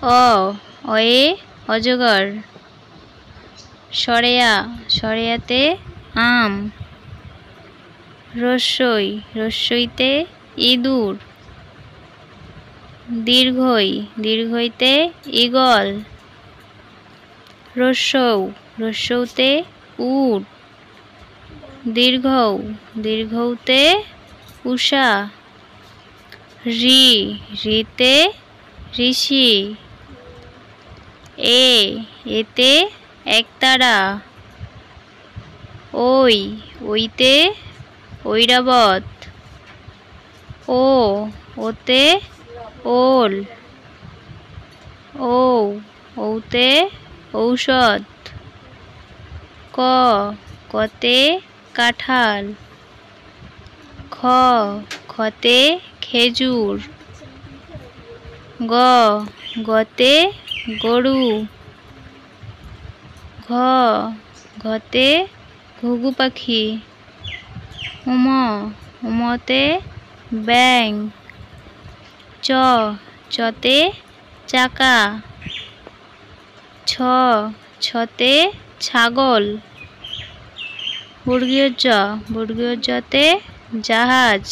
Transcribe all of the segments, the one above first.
অ অয়ে অজগর। সরেয়া সরেয়াতে আম। রস্যই রস্যইতে ইঁদুর। দীর্ঘই দীর্ঘইতে ঈগল। রস্যৌ রস্যৌতে উট। দীর্ঘৌ দীর্ঘৌতে উষা। ঋ ঋতে ঋষি। এতে একতারা। ওই ওইতে ঐরাবত। ওতে ওল। ওতে ঔষধ। কতে কাঁঠাল। খতে খেজুর। গতে গরু। ঘতে ঘুঘু পাখি। উমতে ব্যাঙ। চতে চাকা। ছতে ছাগল। জতে জাহাজ।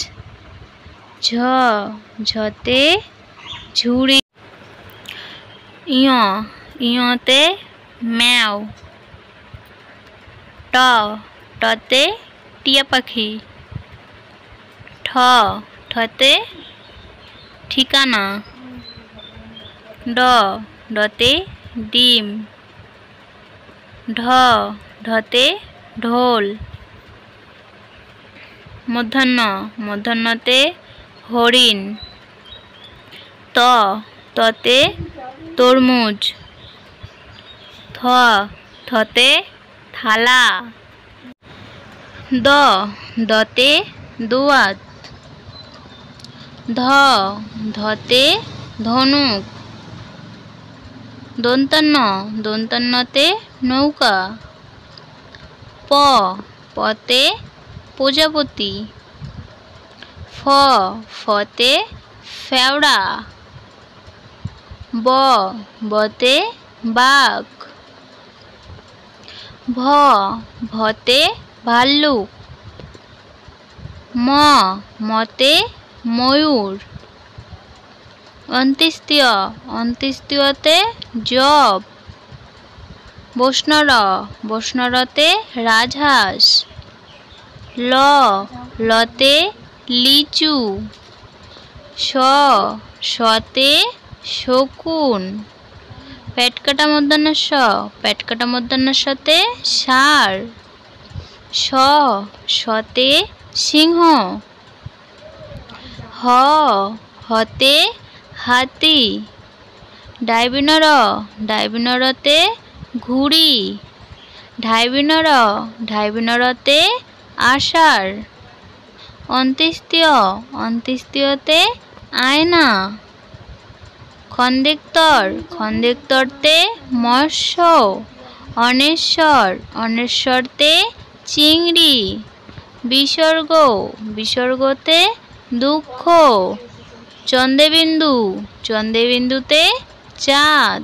ঝতে ঝুড়ি। ইয়তে ম্যাও। টতে টিয়া পাখি। ঠতে ঠিকানা। ডতে ডিম। ঢতে ঢোল। মূর্ধন্যতে হরিণ। ততে তরমুজ। থতে থালা। দতে দোয়াত। ধতে ধনুক। দন্তান্নতে নৌকা। পতে প্রজাপতি। ফতে ফেওড়া। বতে বাঘ। ভতে ভাল্লুক। মতে ময়ূর। অন্ত্যেষ্টিয়তে যব। বষ্ণরতে রাজহাঁস। লতে লিচু। শতে শকুন। পেটকাটা মূর্ধন্য ষতে ষাঁড়। শতে সিংহ। হতে হাতি। ডাইবিনরতে ঘুড়ি। ঢাইবিনরতে আষাঢ়। অন্ত্যেষ্টিয়তে আয়না। খন্দেক্তরতে মৎস্য। অনেশ্বরতে চিংড়ি। বিসর্গতে দুঃখ। চন্দ্রবিন্দুতে চাঁদ।